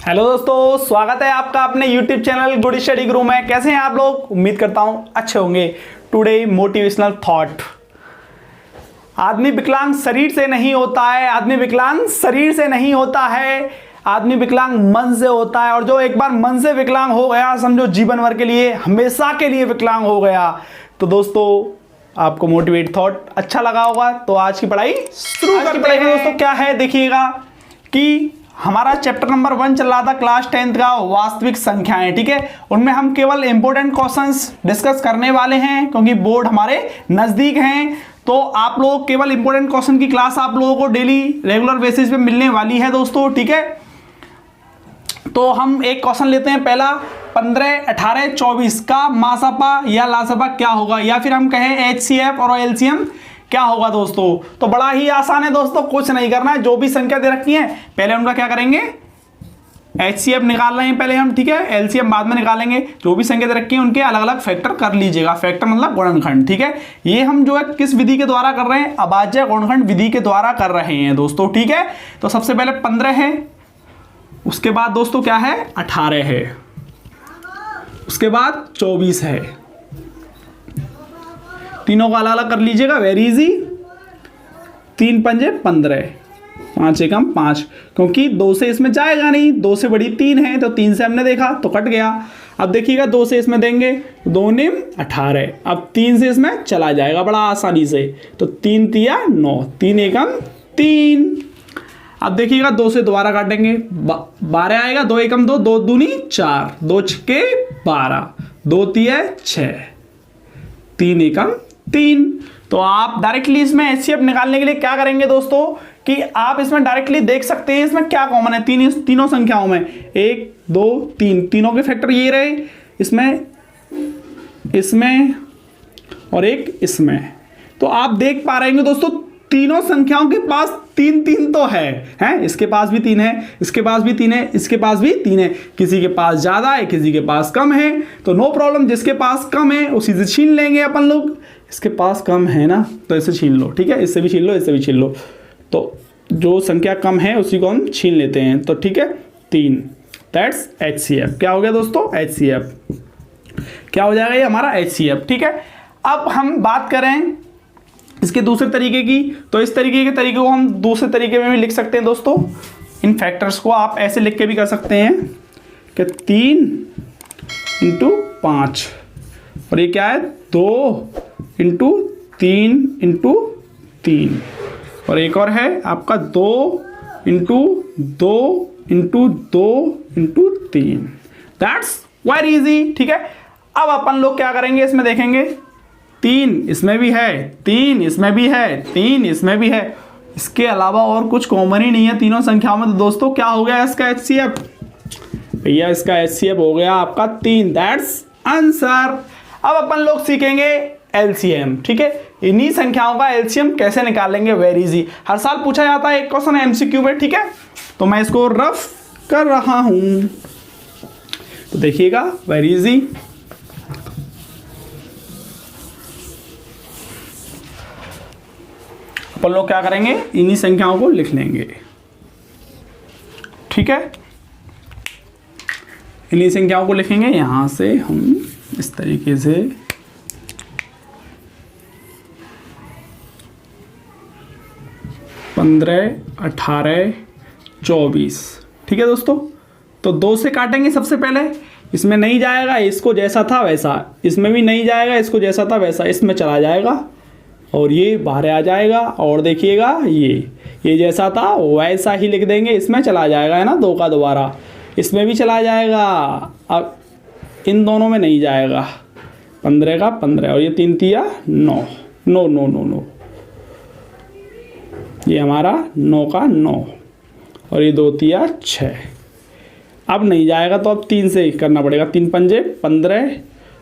Hello दोस्तों, स्वागत है आपका अपने YouTube चैनल गुड स्टडी गुरु में। कैसे हैं आप लोग? उम्मीद करता हूं अच्छे होंगे। Today motivational thought. आदमी विकलांग शरीर से नहीं होता है, आदमी विकलांग शरीर से नहीं होता है, आदमी विकलांग मन से होता है। और जो एक बार मन से विकलांग हो गया, समझो जीवन भर के लिए, हमेशा के लिए विकलांग हो गया। तो दोस्तों, आपको मोटिवेट थॉट अच्छा लगा होगा, तो आज की पढ़ाई शुरू करते हैं। दोस्तों क्या है, देखिएगा कि हमारा चैप्टर नंबर 1 चल रहा था क्लास 10th का, वास्तविक संख्याएं। ठीक है, उनमें हम केवल इंपॉर्टेंट क्वेश्चंस डिस्कस करने वाले हैं, क्योंकि बोर्ड हमारे नजदीक हैं। तो आप लोग केवल इंपॉर्टेंट क्वेश्चन की क्लास आप लोगों को डेली रेगुलर बेसिस पे मिलने वाली है दोस्तों। ठीक है, तो हम एक क्वेश्चन लेते हैं। पहला, 15, 18, 24 का मासापा या लासापा क्या होगा, या फिर हम कहें HCF और LCM क्या होगा दोस्तों। तो बड़ा ही आसान है दोस्तों, कुछ नहीं करना है। जो भी संख्या दे रखी है पहले उनका क्या करेंगे, HCF निकाल रहे हैं पहले हम, ठीक है, LCM बाद में निकालेंगे। जो भी संख्या दे रखी है उनके अलग अलग फैक्टर कर लीजिएगा। फैक्टर मतलब गुणनखंड। ठीक है, ये हम जो है किस विधि के द्वारा कर रहे हैं, अभाज्य गुणनखंड विधि के द्वारा कर रहे हैं दोस्तों। ठीक है, तो सबसे पहले 15 है, उसके बाद दोस्तों क्या है, 18 है, उसके बाद 24 है। तीनों का अलग अलग कर लीजिएगा, वेरी इजी। 3 पंजे 15, 5 एकम 5, क्योंकि 2 से इसमें जाएगा नहीं, 2 से बड़ी 3 है, तो 3 से हमने देखा तो कट गया। अब देखिएगा 2 से इसमें देंगे, 2 निम 18, अब 3 से इसमें चला जाएगा बड़ा आसानी से, तो 3 तिया 9, 3 एकम 3। अब देखिएगा 2 से दोबारा काटेंगे, 12 आएगा, 2 एकम 2, 2 दूनी 4, 2 छके 12, 2 तिया 6, 3 एकम 3। तो आप डायरेक्टली इसमें HCF निकालने के लिए क्या करेंगे दोस्तों, कि आप इसमें डायरेक्टली देख सकते हैं इसमें क्या कॉमन है तीनों संख्याओं में। 1 2 3, तीनों के फैक्टर ये रहे, इसमें और एक इसमें। तो आप देख पा रहे हैं दोस्तों, तीनों संख्याओं के पास 3 3 तो है, इसके पास भी 3 है, इसके पास भी 3 है, इसके पास भी 3 है। किसी के पास ज्यादा है, किसी के पास कम है, तो नो प्रॉब्लम, जिसके पास कम है उसी से छीन लेंगे अपन लोग। इसके पास कम है ना, तो इसे छीन लो। ठीक है, इससे भी छीन लो, इससे भी छीन लो, तो जो संख्या कम है उसी को हम छीन लेते हैं। तो ठीक है, 3, दैट्स HCF। क्या हो गया दोस्तों, HCF क्या हो जाएगा, ये हमारा HCF। ठीक है, अब हम बात करें इसके दूसरे तरीके की, तो इस तरीके को हम दूसरे तरीके में भी लिख सकते हैं दोस्तों। इन फैक्टर्स को आप ऐसे लिख के भी कर सकते हैं कि 3 × 5, और ये क्या है, 2 × 3 × 3, और एक और है आपका 2 × 2 × 2 × 3। That's very easy. ठीक है, अब अपन लोग क्या करेंगे, इसमें देखेंगे 3 इसमें भी है, 3 इसमें भी है, 3 इसमें भी है, इसके अलावा और कुछ कॉमन ही नहीं है तीनों संख्याओं में। तो दोस्तों क्या हो गया इसका HCF, भैया इसका HCF हो गया आपका 3। That's answer. अब अपन लोग सीखेंगे LCM। ठीक है, इन्हीं संख्याओं का LCM कैसे निकालेंगे, वेरी इजी। हर साल पूछा जाता है, एक क्वेश्चन है MCQ में। ठीक है, तो मैं इसको रफ कर रहा हूं, तो देखिएगा वेरी इजी। अपन लोग क्या करेंगे, इन्हीं संख्याओं को लिख लेंगे। ठीक है, इन्हीं संख्याओं को लिखेंगे। यहां से हम इस तरीके से 15, 18, 24। ठीक है दोस्तों, तो 2 से काटेंगे सबसे पहले, इसमें नहीं जाएगा, इसको जैसा था वैसा, इसमें भी नहीं जाएगा, इसको जैसा था वैसा इसमें चला जाएगा, और ये बाहर आ जाएगा। और देखिएगा ये जैसा था वैसा ही लिख देंगे, इसमें चला जाएगा, है ना, 2 का दोबारा, इसमें भी चला जाएगा। अब इन दोनों में नहीं जाएगा, 15 का 15, और ये 3 तिया 9, नो नो नो नो, ये हमारा 9 का 9, और ये 2 तिया 6। अब नहीं जाएगा, तो अब 3 से करना पड़ेगा, 3 पंजे 15,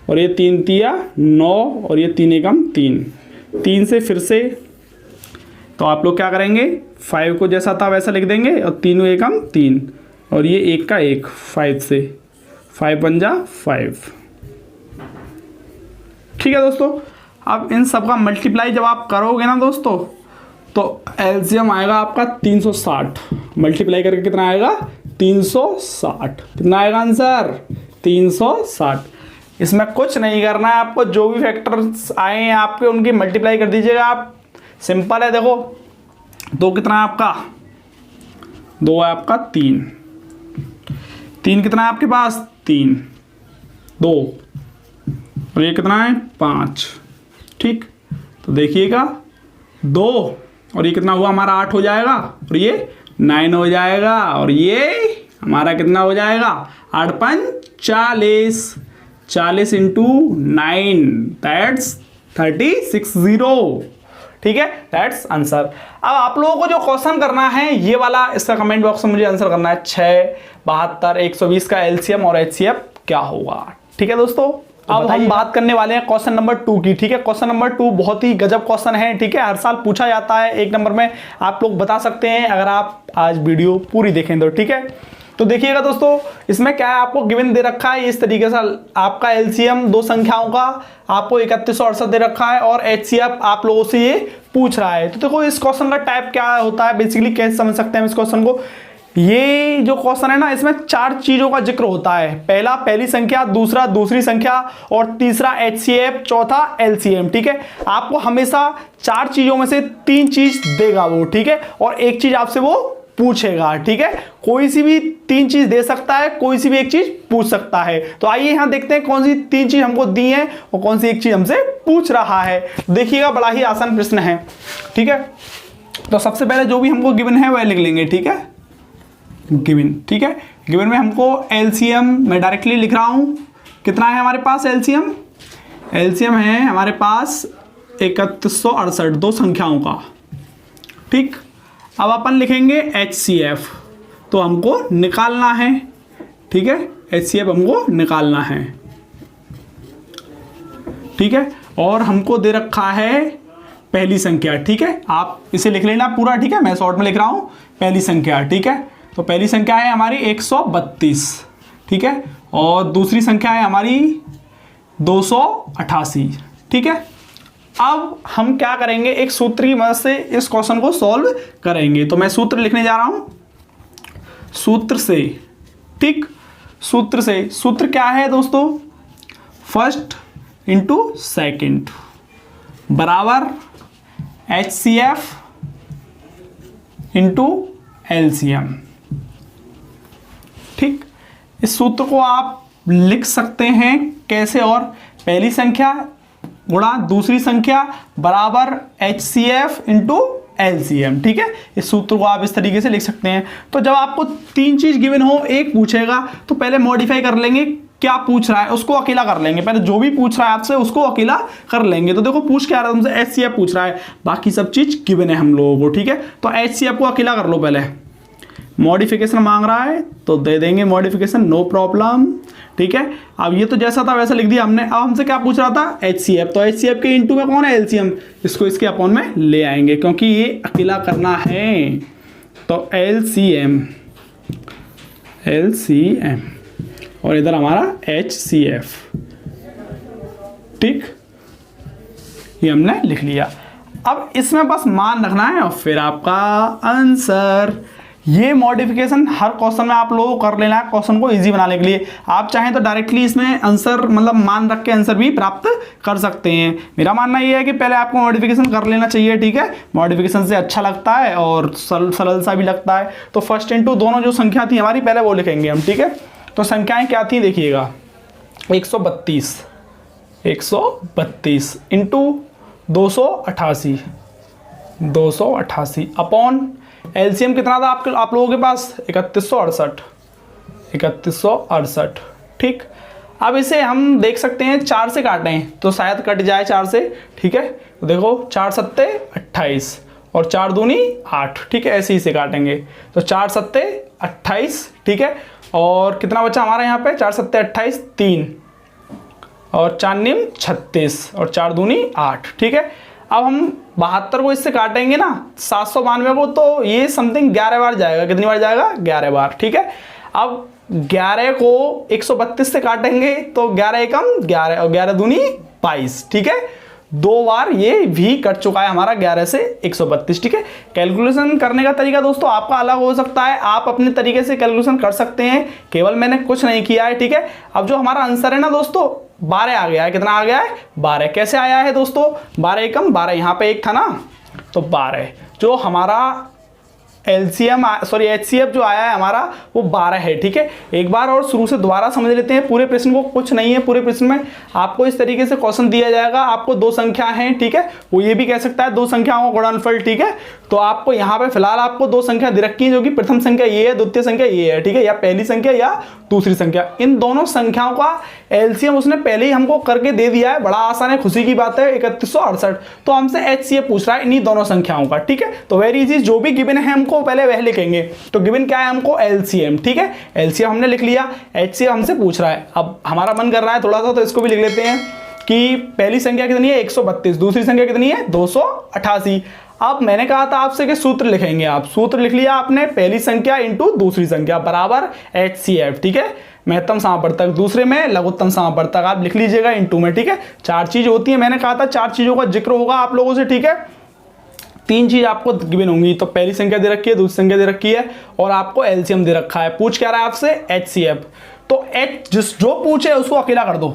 और ये 3 तिया 9, और ये 3 एकम 3, 3 से फिर से। तो आप लोग क्या करेंगे, 5 को जैसा था वैसा लिख देंगे, और 3 एकम 3, और ये 1 का 1, 5 से, 5 पंजा 5। ठीक है दोस्तों, अब इन सब का मल्टीप्लाई जब आप करोगे ना दोस्तों, तो एलसीएम आएगा आपका 360, मल्टीप्लाई करके कितना आएगा 360। कितना आएगा आंसर? 360। इसमें कुछ नहीं करना है आपको, जो भी फैक्टर्स आए हैं आपके उनकी मल्टीप्लाई कर दीजिएगा आप। सिंपल है। देखो 2 कितना है आपका? 2 है आपका 3। 3 कितना है आपके पास? 3 2 और ये कितना है? 5। ठीक, तो देखिएगा 2 और ये कितना हुआ हमारा? 8 हो जाएगा और ये 9 हो जाएगा और ये हमारा कितना हो जाएगा? 8 5 40। 40 इंटू 9 दैट्स 360। ठीक है, दैट्स आंसर। अब आप लोगों को जो क्वेश्चन करना है ये वाला, इसका कमेंट बॉक्स में मुझे आंसर करना है। 6, 72, 120 का एलसीएम और एचसीएफ क्या होगा? ठीक है दोस्तों, अब हम बात करने वाले हैं क्वेश्चन नंबर 2 की। ठीक है, क्वेश्चन नंबर 2 बहुत ही गजब क्वेश्चन है। ठीक है, हर साल पूछा जाता है 1 नंबर में, आप लोग बता सकते हैं अगर आप आज वीडियो पूरी देखें तो। ठीक है, तो देखिएगा दोस्तों, इसमें क्या है, आपको गिवन दे रखा है इस तरीके से, आपका एलसीएम 2 संख्याओं का आपको 3168 दे रखा है और एचसीएफ आप लोगों से ये पूछ रहा है। तो देखो इस क्वेश्चन का टाइप क्या होता है, बेसिकली कैसे समझ सकते हैं इस क्वेश्चन को। ये जो क्वेश्चन है ना, इसमें 4 चीजों का जिक्र होता है। पहला पहली संख्या, दूसरा दूसरी संख्या और तीसरा एचसीएफ, चौथा एलसीएम। ठीक है, आपको हमेशा 4 चीजों में से 3 चीज देगा वो। ठीक है, और एक चीज आपसे वो पूछेगा। ठीक है, कोई सी भी 3 चीज दे सकता है, कोई सी भी एक चीज पूछ सकता है। तो आइए यहां देखते हैं कौन सी 3 चीज हमको दी है और कौन सी एक चीज हमसे पूछ रहा है। देखिएगा बड़ा ही आसान प्रश्न है। ठीक है, तो सबसे पहले जो भी हमको गिवन है वह लिख लेंगे। ठीक है, गिवन। ठीक है, गिवन में हमको एलसीएम मैं डायरेक्टली लिख रहा हूं। कितना है हमारे पास एलसीएम? एलसीएम है हमारे पास 3168, 2 संख्याओं का। ठीक, अब अपन लिखेंगे एचसीएफ, तो हमको निकालना है। ठीक है, एचसीएफ हमको निकालना है। ठीक है, और हमको दे रखा है पहली संख्या। ठीक है, आप इसे लिख लेना पूरा। ठीक है, मैं शॉर्ट में लिख रहा हूं पहली संख्या। ठीक है, तो पहली संख्या है हमारी 132। ठीक है, और दूसरी संख्या है हमारी 288। ठीक है, अब हम क्या करेंगे, एक सूत्र की मदद से इस क्वेश्चन को सॉल्व करेंगे। तो मैं सूत्र लिखने जा रहा हूं सूत्र से। ठीक, सूत्र से, सूत्र क्या है दोस्तों? फर्स्ट इंटू सेकेंड बराबर एचसीएफ इंटू एलसीएम। ठीक, इस सूत्र को आप लिख सकते हैं कैसे? और पहली संख्या गुणा दूसरी संख्या बराबर एचसीएफ इंटू एलसीएम। ठीक है, इस सूत्र को आप इस तरीके से लिख सकते हैं। तो जब आपको 3 चीज गिवन हो, एक पूछेगा तो पहले मॉडिफाई कर लेंगे, क्या पूछ रहा है उसको अकेला कर लेंगे। पहले जो भी पूछ रहा है आपसे उसको अकेला कर लेंगे। तो देखो पूछ क्या रहा है तुमसे, एचसीएफ पूछ रहा है, बाकी सब चीज गिवन है हम लोगों को। ठीक है, तो एचसीएफ को अकेला कर लो। पहले मॉडिफिकेशन मांग रहा है तो दे देंगे मॉडिफिकेशन, नो प्रॉब्लम। ठीक है, अब ये तो जैसा था वैसा लिख दिया हमने। अब हमसे क्या पूछ रहा था? एचसीएफ, तो एचसीएफ के इनटू में कौन है? एलसीएम। इसको इसके अपॉन में ले आएंगे क्योंकि ये अकेला करना है। तो एलसीएम, एलसीएम और इधर हमारा एचसीएफ। ठीक, ये हमने लिख लिया। अब इसमें बस मान रखना है और फिर आपका आंसर। ये मॉडिफिकेशन हर क्वेश्चन में आप लोगों को कर लेना है क्वेश्चन को इजी बनाने के लिए। आप चाहें तो डायरेक्टली इसमें आंसर मतलब मान रख के आंसर भी प्राप्त कर सकते हैं। मेरा मानना ये है कि पहले आपको मॉडिफिकेशन कर लेना चाहिए। ठीक है, मॉडिफिकेशन से अच्छा लगता है और सरल सा भी लगता है। तो फर्स्ट इंटू दोनों जो संख्या थी हमारी पहले वो लिखेंगे हम। ठीक है, तो संख्याएं क्या थी देखिएगा, 132 इंटू 288 अपॉन एलसीएम कितना था आप लोगों के पास? 3168। ठीक, अब इसे हम देख सकते हैं 4 से काटें तो शायद कट जाए 4 से। ठीक है, तो देखो 4 सत्ते 28 और 4 दूनी 8। ठीक है, ऐसे ही से काटेंगे तो 4 सत्ते 28। ठीक है, और कितना बचा हमारा यहाँ पे? 4 सत्ते 28, 3 और 4 निम 36 और 4 दूनी 8। ठीक है, अब हम 72 को इससे काटेंगे ना 792 को, तो ये समथिंग 11 बार जाएगा। कितनी बार जाएगा? 11 बार। ठीक है, अब 11 को 132 से काटेंगे तो 11 एकम 11 और 11 दूनी 22। ठीक है, 2 बार ये भी कट चुका है हमारा 11 से 132। ठीक है, कैलकुलेशन करने का तरीका दोस्तों आपका अलग हो सकता है, आप अपने तरीके से कैलकुलेशन कर सकते हैं, केवल मैंने कुछ नहीं किया है। ठीक है, अब जो हमारा आंसर है ना दोस्तों 12 आ गया है। कितना आ गया है? 12। कैसे आया है दोस्तों? 12 एकम 12, यहाँ पे 1 था ना, तो 12 जो हमारा एलसीएम सॉरी एचसीएफ जो आया है हमारा वो 12 है। ठीक है, एक बार और शुरू से दोबारा समझ लेते हैं पूरे प्रश्न को। कुछ नहीं है, पूरे प्रश्न में आपको इस तरीके से क्वेश्चन दिया जाएगा, आपको 2 संख्या हैं। ठीक है, वो ये भी कह सकता है 2 संख्याओं का गुणनफल। ठीक है, तो आपको यहाँ पे फिलहाल आपको 2 संख्या दे रखी है, जो कि प्रथम संख्या ये है, द्वितीय संख्या ये है। ठीक है, या पहली संख्या या दूसरी संख्या, इन दोनों संख्याओं का एलसीएम उसने पहले ही हमको करके दे दिया है। बड़ा आसान है, खुशी की बात है, 3168। तो हमसे एचसीएफ पूछ रहा है इन्हीं दोनों संख्याओं का। ठीक है, तो वेरी इजी, जो भी गिवन है हमको पहले वह लिखेंगे। तो गिवन क्या है हमको? एलसीएम। ठीक है, एलसीएम हमने लिख लिया, एचसीएफ हमसे पूछ रहा है। अब हमारा मन कर रहा है थोड़ा सा, तो इसको भी लिख लेते हैं कि पहली संख्या कितनी है? 132। दूसरी संख्या कितनी है? 288। अब मैंने कहा था आपसे कि सूत्र लिखेंगे, आप सूत्र लिख लिया आपने, पहली संख्या इंटू दूसरी संख्या बराबर एचसीएफ। ठीक है, महत्तम समापवर्तक, दूसरे में लघुत्तम समापवर्तक आप लिख लीजिएगा इंटू में। ठीक है, 4 चीज होती है, मैंने कहा था 4 चीजों का जिक्र होगा आप लोगों से। ठीक है, 3 चीज आपको गिवन होंगी, तो पहली संख्या दे रखी है, दूसरी संख्या दे रखी है, और आपको एलसीएम दे रखा है। पूछ क्या रहा है आपसे? एचसीएफ। तो एच जो पूछे उसको अकेला कर दो,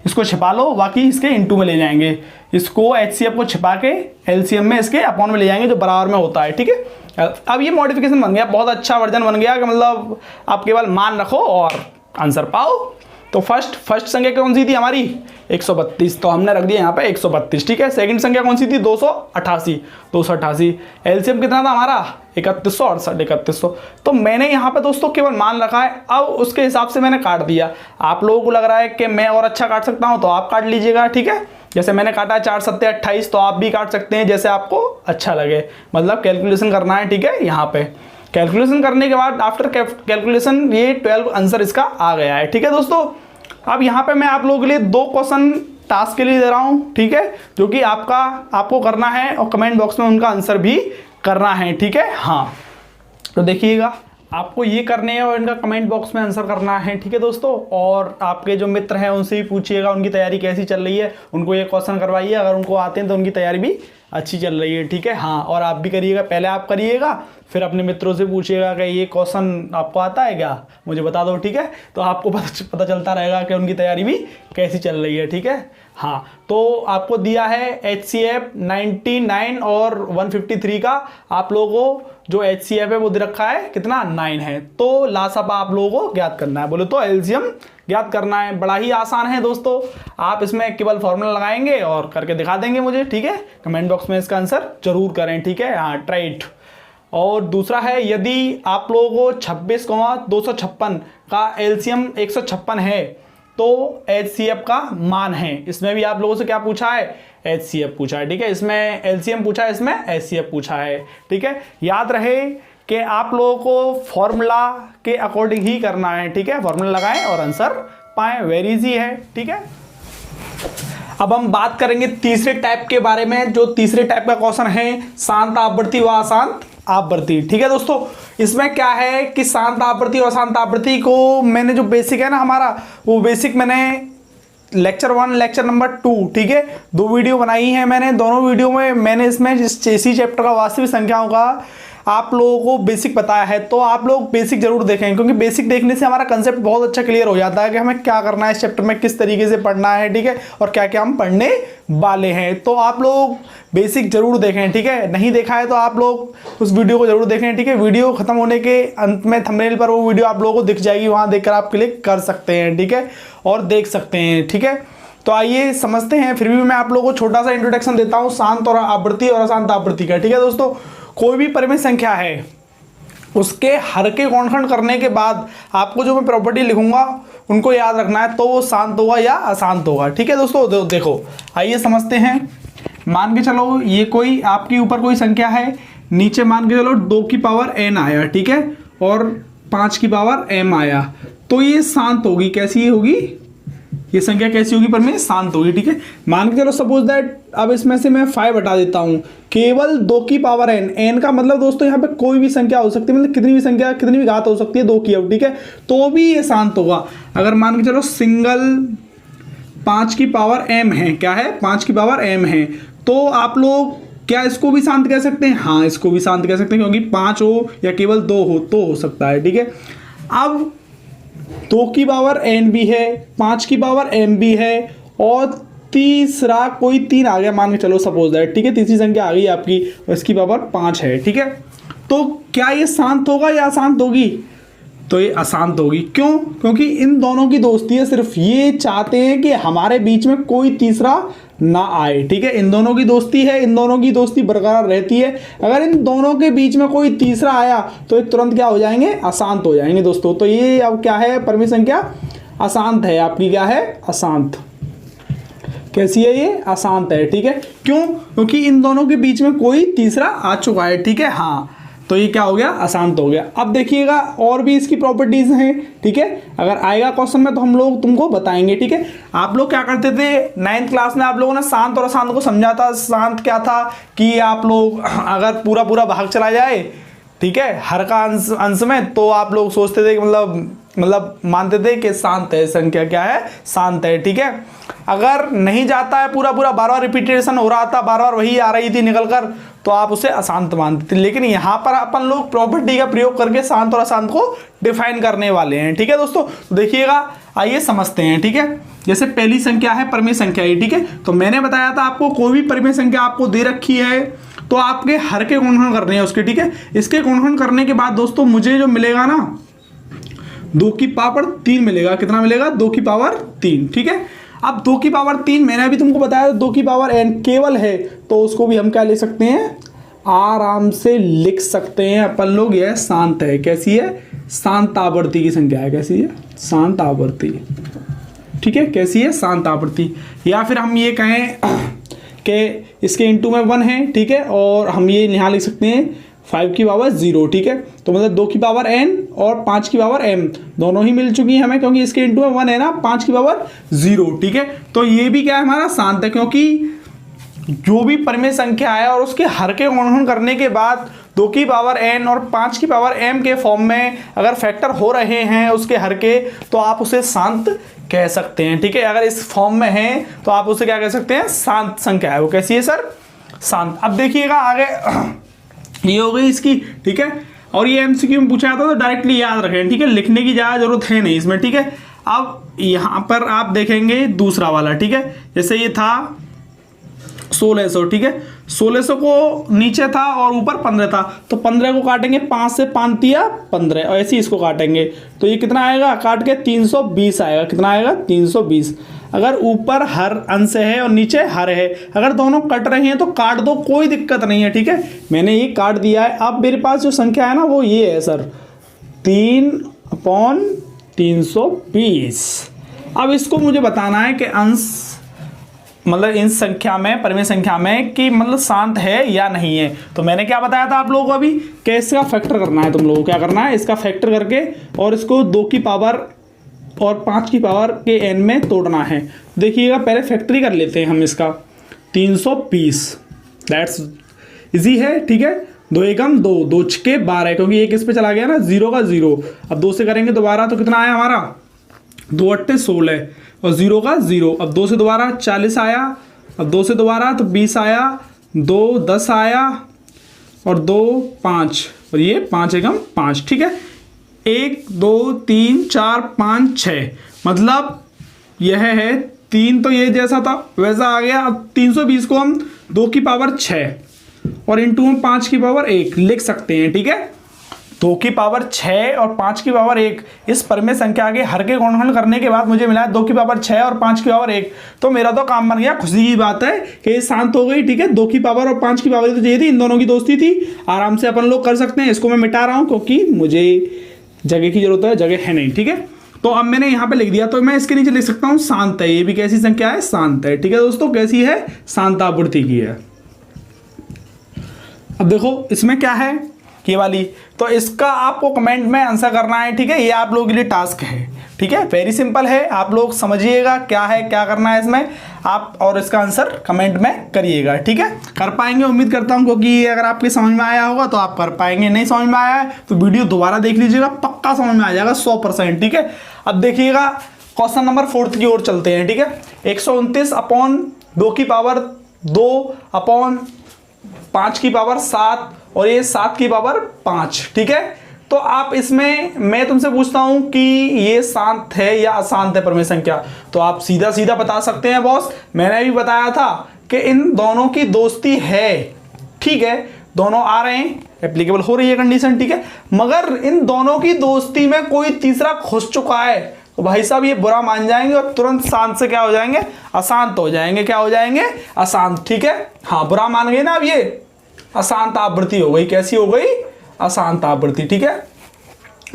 इसको छिपा लो, बाकी इसके इंटू में ले जाएंगे। इसको एचसीएफ को छिपा के एलसीएम में इसके अपॉन में ले जाएंगे, जो बराबर में होता है। ठीक है, अब ये मॉडिफिकेशन बन गया, बहुत अच्छा वर्जन बन गया कि मतलब आप केवल मान रखो और आंसर पाओ। तो फर्स्ट संख्या कौन सी थी हमारी? 132, तो हमने रख दिया यहाँ पे 132। ठीक है, सेकंड संख्या कौन सी थी? 288। एलसीएम कितना था हमारा? 3168, 3100। तो मैंने यहाँ पे दोस्तों केवल मान रखा है, अब उसके हिसाब से मैंने काट दिया। आप लोगों को लग रहा है कि मैं और अच्छा काट सकता हूँ, तो आप काट लीजिएगा। ठीक है, जैसे मैंने काटा 4 7 28, तो आप भी काट सकते हैं जैसे आपको अच्छा लगे, मतलब कैलकुलेशन करना है। ठीक है, यहाँ पे कैलकुलेशन करने के बाद आफ्टर कैलकुलेशन ये 12 आंसर इसका आ गया है। ठीक है दोस्तों, अब यहाँ पे मैं आप लोगों के लिए 2 क्वेश्चन टास्क के लिए दे रहा हूँ। ठीक है, जो कि आपको करना है और कमेंट बॉक्स में उनका आंसर भी करना है। ठीक है, हाँ, तो देखिएगा आपको ये करने हैं और इनका कमेंट बॉक्स में आंसर करना है। ठीक है दोस्तों, और आपके जो मित्र हैं उनसे भी पूछिएगा उनकी तैयारी कैसी चल रही है, उनको ये क्वेश्चन करवाइए, अगर उनको आते हैं तो उनकी तैयारी भी अच्छी चल रही है। ठीक है, हाँ, और आप भी करिएगा, पहले आप करिएगा, फिर अपने मित्रों से पूछिएगा कि ये क्वेश्चन आपको आता है क्या, मुझे बता दो। ठीक है, तो आपको पता चलता रहेगा कि उनकी तैयारी भी कैसी चल रही है। ठीक है, हाँ, तो आपको दिया है एचसीएफ 99 और 153 का, आप लोगों को जो एचसीएफ है वो दे रखा है कितना? 9 है। तो लासापा आप लोगों को ज्ञात करना है, बोले तो एलसीएम ज्ञात करना है। बड़ा ही आसान है दोस्तों, आप इसमें केवल फॉर्मूला लगाएंगे और करके दिखा देंगे मुझे। ठीक है, कमेंट बॉक्स में इसका आंसर जरूर करें। ठीक है, हाँ, ट्राइट। और दूसरा है, यदि आप लोगों को 26,256 का एलसीएम 156 है, तो एचसीएफ का मान है। इसमें भी आप लोगों से क्या पूछा है? एचसीएफ पूछा है। ठीक है, इसमें एलसीएम पूछा है, इसमें एचसीएफ पूछा है। ठीक है, याद रहे कि आप लोगों को फॉर्मूला के अकॉर्डिंग ही करना है। ठीक है, फॉर्मूला लगाएं और आंसर पाएं, वेरी इजी है। ठीक है, अब हम बात करेंगे तीसरे टाइप के बारे में। जो तीसरे टाइप का क्वेश्चन है, शांत आवृत्ति व अशांत आवृत्ति। ठीक है दोस्तों, इसमें क्या है कि शांत आवृत्ति और अशांत आवृत्ति को मैंने जो बेसिक है ना हमारा, वो बेसिक मैंने लेक्चर 1 लेक्चर नंबर 2, ठीक है, 2 वीडियो बनाई है मैंने। दोनों वीडियो में मैंने इसमें इसी चैप्टर का वास्तविक संख्याओं का आप लोगों को बेसिक बताया है। तो आप लोग बेसिक जरूर देखें, क्योंकि बेसिक देखने से हमारा कंसेप्ट बहुत अच्छा क्लियर हो जाता है कि हमें क्या करना है इस चैप्टर में, किस तरीके से पढ़ना है। ठीक है, और क्या क्या हम पढ़ने वाले हैं। तो आप लोग बेसिक जरूर देखें। ठीक है, नहीं देखा है तो आप लोग उस वीडियो को जरूर देखें। ठीक है, वीडियो खत्म होने के अंत में थंबनेल पर वो वीडियो आप लोगों को दिख जाएगी, वहां देखकर आप क्लिक कर सकते हैं। ठीक है, और देख सकते हैं। ठीक है, तो आइए समझते हैं। फिर भी मैं आप लोगों को छोटा सा इंट्रोडक्शन देता हूं शांत और आवृत्ति और अशांत आवृत्ति का। ठीक है दोस्तों, कोई भी परिमित संख्या है, उसके हर के गुणनखंड करने के बाद आपको जो मैं प्रॉपर्टी लिखूंगा उनको याद रखना है, तो वो शांत होगा या अशांत होगा। ठीक है दोस्तों, देखो आइए समझते हैं। मान के चलो ये कोई आपके ऊपर कोई संख्या है, नीचे मान के चलो 2 की पावर n आया, ठीक है, और 5 की पावर m आया, तो ये शांत होगी। कैसी होगी ये संख्या? कैसी होगी? पर में शांत होगी। ठीक है, मान के चलो सपोज दैट, अब इसमें से मैं 5 हटा देता हूं, केवल 2 की पावर n का मतलब दोस्तों यहाँ पे कोई भी संख्या हो सकती है, मतलब कितनी भी संख्या, कितनी भी घात हो सकती है 2 की अब। ठीक है, तो भी ये शांत होगा। अगर मान के चलो सिंगल 5 की पावर m है, क्या है 5 की पावर m है। तो आप लोग क्या इसको भी शांत कह सकते हैं? हाँ, इसको भी शांत कह सकते हैं, क्योंकि 5 हो या केवल 2 हो तो हो सकता है, ठीक है। अब 2 की पावर n भी है, 5 की पावर m भी है, और तीसरा कोई 3 आ गया मान के चलो, सपोज दैट, ठीक है। तीसरी संख्या आ गई आपकी, इसकी पावर 5 है, ठीक है। तो क्या ये शांत होगा या अशांत होगी? तो ये अशांत होगी। क्यों? क्योंकि इन दोनों की दोस्ती है, सिर्फ ये चाहते हैं कि हमारे बीच में कोई तीसरा ना आए, ठीक है। इन दोनों की दोस्ती है, इन दोनों की दोस्ती बरकरार रहती है। अगर इन दोनों के बीच में कोई तीसरा आया तो ये तुरंत क्या हो जाएंगे? अशांत हो जाएंगे दोस्तों। तो ये अब क्या है? परमेय संख्या अशांत है आपकी, क्या है? अशांत। कैसी है ये? अशांत है, ठीक है। क्यों? क्योंकि इन दोनों के बीच में कोई तीसरा आ चुका है, ठीक है। हाँ, तो ये क्या हो गया? अशांत हो गया। अब देखिएगा और भी इसकी प्रॉपर्टीज हैं, ठीक है। अगर आएगा क्वेश्चन में तो हम लोग तुमको बताएंगे, ठीक है। आप लोग क्या करते थे 9th क्लास में? आप लोगों ने शांत और अशांत को समझा था। शांत क्या था कि आप लोग अगर पूरा पूरा भाग चला जाए, ठीक है, हर का अंश में, तो आप लोग सोचते थे कि मतलब मानते थे कि शांत है, संख्या क्या है? शांत है, ठीक है। अगर नहीं जाता है पूरा पूरा, बार बार रिपीटेशन हो रहा था, बार बार वही आ रही थी निकल कर, तो आप उसे अशांत मानते थे। लेकिन यहाँ पर अपन लोग प्रॉपर्टी का प्रयोग करके शांत और अशांत को डिफाइन करने वाले हैं, ठीक है दोस्तों। तो देखिएगा, आइए समझते हैं, ठीक है। जैसे पहली संख्या है परमेय संख्या, ये, ठीक है। तो मैंने बताया था आपको, कोई भी परमेय संख्या आपको दे रखी है तो आपके हर के गुणनखंड करने हैं उसके, ठीक है। इसके गुणनखंड करने के बाद दोस्तों मुझे जो मिलेगा ना, 2 की पावर 3 मिलेगा। कितना मिलेगा? 2 की पावर 3, ठीक है। अब 2 की पावर 3 मैंने अभी तुमको बताया 2 की पावर n केवल है, तो उसको भी हम क्या ले सकते हैं? आराम से लिख सकते हैं अपन लोग, यह शांत है। कैसी है? शांत आवर्ती की संख्या है। कैसी है? शांत आवर्ती, ठीक है। कैसी है? शांत आवर्ती। या फिर हम ये कहें कि इसके इंटू में 1 है, ठीक है, और हम ये यहाँ लिख सकते हैं 5 की पावर 0, ठीक है। तो मतलब 2 की पावर n और 5 की पावर m दोनों ही मिल चुकी हैं हमें, क्योंकि इसके इंटू में 1 है ना, 5 की पावर 0, ठीक है। तो ये भी क्या है? हमारा शांत है, क्योंकि जो भी परमेय संख्या है और उसके हर के गुणनखंड करने के बाद 2 की पावर n और 5 की पावर m के फॉर्म में अगर फैक्टर हो रहे हैं उसके हर के, तो आप उसे शांत कह सकते हैं, ठीक है। अगर इस फॉर्म में है तो आप उसे क्या कह सकते हैं? शांत संख्या है वो। कैसी है सर? शांत। अब देखिएगा आगे, ये हो गई इसकी, ठीक है। और ये एमसीक्यू में पूछा जाता है तो डायरेक्टली याद रखें, ठीक है। लिखने की ज़्यादा जरूरत है नहीं इसमें, ठीक है। अब यहाँ पर आप देखेंगे दूसरा वाला, ठीक है। जैसे ये था 1600, ठीक है। 1600 को नीचे था और ऊपर 15 था, तो 15 को काटेंगे 5 से, 5 दिया 15, और ऐसे ही इसको काटेंगे तो ये कितना आएगा? काट के 320 आएगा। कितना आएगा? 320। अगर ऊपर हर अंश है और नीचे हर है, अगर दोनों कट रहे हैं तो काट दो, कोई दिक्कत नहीं है, ठीक है। मैंने ये काट दिया है। अब मेरे पास जो संख्या है ना वो ये है सर, 3/320। अब इसको मुझे बताना है कि अंश मतलब इन संख्या में, परमेय संख्या में, कि मतलब शांत है या नहीं है। तो मैंने क्या बताया था आप लोगों को अभी कि इसका फैक्टर करना है। तुम लोगों को क्या करना है? इसका फैक्टर करके और इसको 2 की पावर और 5 की पावर के n में तोड़ना है। देखिएगा, पहले फैक्टरी कर लेते हैं हम इसका। 320 दैट्स इजी है, ठीक है। 2 एकम 2, 2 छके 12, क्योंकि एक इस पे चला गया ना, 0 का 0। अब 2 से करेंगे दोबारा तो कितना आया हमारा? 2 8 16 और 0 का 0। अब 2 से दोबारा 40 आया, अब 2 से दोबारा तो 20 आया, 2 10 आया, और 2 5, और ये 5 एकम 5, ठीक है। 1 2 3 4 5 6, मतलब यह है 3, तो ये जैसा था वैसा आ गया। अब 320 को हम 2 की पावर 6 और इंटू में 5 की पावर 1 लिख सकते हैं, ठीक है। 2 की पावर 6 और 5 की पावर 1, इस परमेय संख्या के हर के गुणनखंड करने के बाद मुझे मिला है 2 की पावर 6 और 5 की पावर 1। तो मेरा तो काम बन गया। खुशी की बात है कि ये शांत हो गई, ठीक है। 2 की पावर और 5 की पावर तो चाहिए थी, इन दोनों की दोस्ती थी, आराम से अपन लोग कर सकते हैं। इसको मैं मिटा रहा हूँ क्योंकि मुझे जगह की जरूरत है, जगह है नहीं, ठीक है। तो अब मैंने यहाँ पे लिख दिया, तो मैं इसके नीचे लिख सकता हूँ शांत है। ये भी कैसी संख्या है? शांत है, ठीक है दोस्तों। कैसी है? शांत आवर्ती की है। अब देखो इसमें क्या है, ये वाली, तो इसका आपको कमेंट में आंसर करना है, ठीक है। ये आप लोगों के लिए टास्क है, ठीक है। वेरी सिंपल है, आप लोग समझिएगा क्या है, क्या करना है इसमें आप, और इसका आंसर कमेंट में करिएगा, ठीक है। कर पाएंगे उम्मीद करता हूँ, क्योंकि अगर आपके समझ में आया होगा तो आप कर पाएंगे। नहीं समझ में आया है तो वीडियो दोबारा देख लीजिएगा, पक्का समझ में आ जाएगा 100%, ठीक है। अब देखिएगा क्वेश्चन नंबर 4 की ओर चलते हैं। ठीक है, 129 अपॉन 2 की पावर 2 अपॉन 5 की पावर 7 और ये 7 की पावर 5। ठीक है, तो आप इसमें मैं तुमसे पूछता हूं कि ये शांत है या अशांत है परिमेय संख्या, तो आप सीधा सीधा बता सकते हैं बॉस। मैंने भी बताया था कि इन दोनों की दोस्ती है। ठीक है, दोनों आ रहे हैं, एप्लीकेबल हो रही है कंडीशन। ठीक है, मगर इन दोनों की दोस्ती में कोई तीसरा घुस चुका है तो भाई साहब ये बुरा मान जाएंगे और तुरंत शांत से क्या हो जाएंगे, अशांत हो जाएंगे। क्या हो जाएंगे, अशांत। ठीक है, हाँ बुरा मान गए ना, अब ये अशांत आवृत्ति हो गई। कैसी हो गई, अशांत आवृत्ति। ठीक है,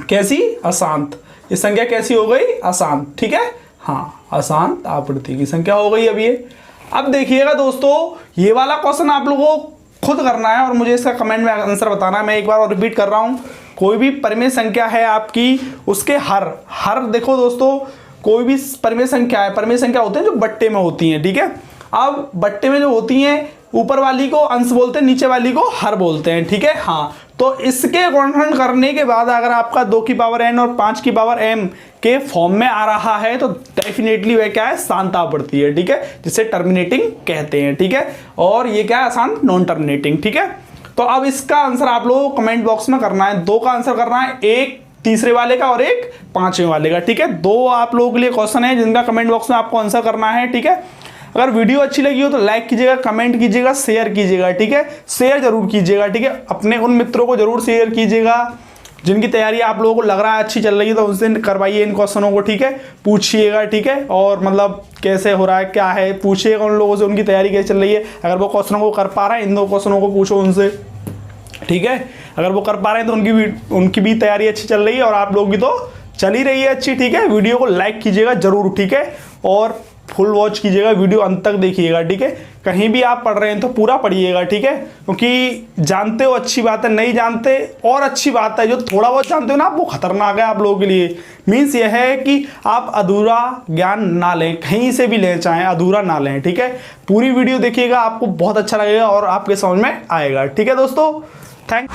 कैसी, अशांत। ये संख्या कैसी हो गई, अशांत। ठीक है, हाँ अशांत आवृत्ति की संख्या हो गई अब ये। अब देखिएगा दोस्तों, ये वाला क्वेश्चन आप लोगों को खुद करना है और मुझे इसका कमेंट में आंसर बताना है। मैं एक बार और रिपीट कर रहा हूं, कोई भी परिमेय संख्या है आपकी, उसके हर देखो दोस्तों, कोई भी परिमेय संख्या है, परिमेय संख्या होते हैं जो बट्टे में होती हैं। ठीक है, अब बट्टे में जो होती हैं, ऊपर वाली को अंश बोलते हैं, नीचे वाली को हर बोलते हैं। ठीक है, हाँ, तो इसके गुणनखंड करने के बाद अगर आपका 2 की पावर n और 5 की पावर m के फॉर्म में आ रहा है तो डेफिनेटली वह क्या है, शांत आवृत्ति है। ठीक है, जिसे टर्मिनेटिंग कहते हैं। ठीक है, और ये क्या है, अशांत, नॉन टर्मिनेटिंग। ठीक है, तो अब इसका आंसर आप लोगों को कमेंट बॉक्स में करना है। 2 का आंसर करना है, एक तीसरे वाले का और एक पांचवें वाले का। ठीक है, 2 आप लोगों के लिए क्वेश्चन है जिनका कमेंट बॉक्स में आपको आंसर करना है। ठीक है, अगर वीडियो अच्छी लगी हो तो लाइक कीजिएगा, कमेंट कीजिएगा, शेयर कीजिएगा। ठीक है, शेयर जरूर कीजिएगा। ठीक है, अपने उन मित्रों को जरूर शेयर कीजिएगा जिनकी तैयारी आप लोगों को लग रहा है अच्छी चल रही है, तो उनसे करवाइए इन क्वेश्चनों को। ठीक है, पूछिएगा। ठीक है, और मतलब कैसे हो रहा है, क्या है, पूछिएगा उन लोगों से, उनकी तैयारी कैसे चल रही है। अगर वो क्वेश्चनों को कर पा रहे हैं, इन 2 क्वेश्चनों को पूछो उनसे। ठीक है, अगर वो कर पा रहे हैं तो उनकी भी तैयारी अच्छी चल रही है और आप लोग की तो चल ही रही है अच्छी। ठीक है, वीडियो को लाइक कीजिएगा जरूर। ठीक है, और फुल वॉच कीजिएगा, वीडियो अंत तक देखिएगा। ठीक है, कहीं भी आप पढ़ रहे हैं तो पूरा पढ़िएगा। ठीक है, क्योंकि जानते हो अच्छी बात है, नहीं जानते और अच्छी बात है। जो थोड़ा बहुत जानते हो ना आप, वो खतरनाक है आप लोगों के लिए। मीन्स यह है कि आप अधूरा ज्ञान ना लें, कहीं से भी लें चाहे, अधूरा ना लें। ठीक है, पूरी वीडियो देखिएगा, आपको बहुत अच्छा लगेगा और आपके समझ में आएगा। ठीक है दोस्तों, थैंक